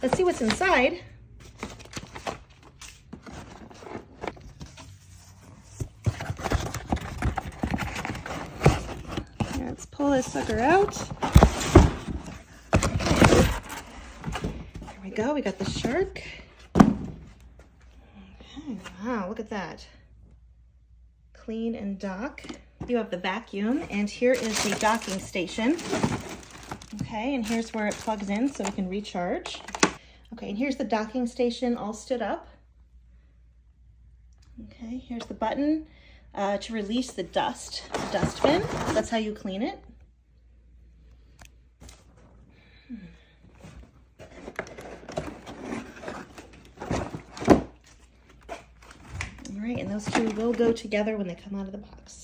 let's see what's inside. Let's pull this sucker out. There we go, we got the shark. Okay, wow, look at that. Clean and dock. You have the vacuum, and here is the docking station. Okay, and here's where it plugs in so we can recharge. Okay, and here's the docking station all stood up. Okay, here's the button to release the dustbin. That's how you clean it. All right, and those two will go together when they come out of the box.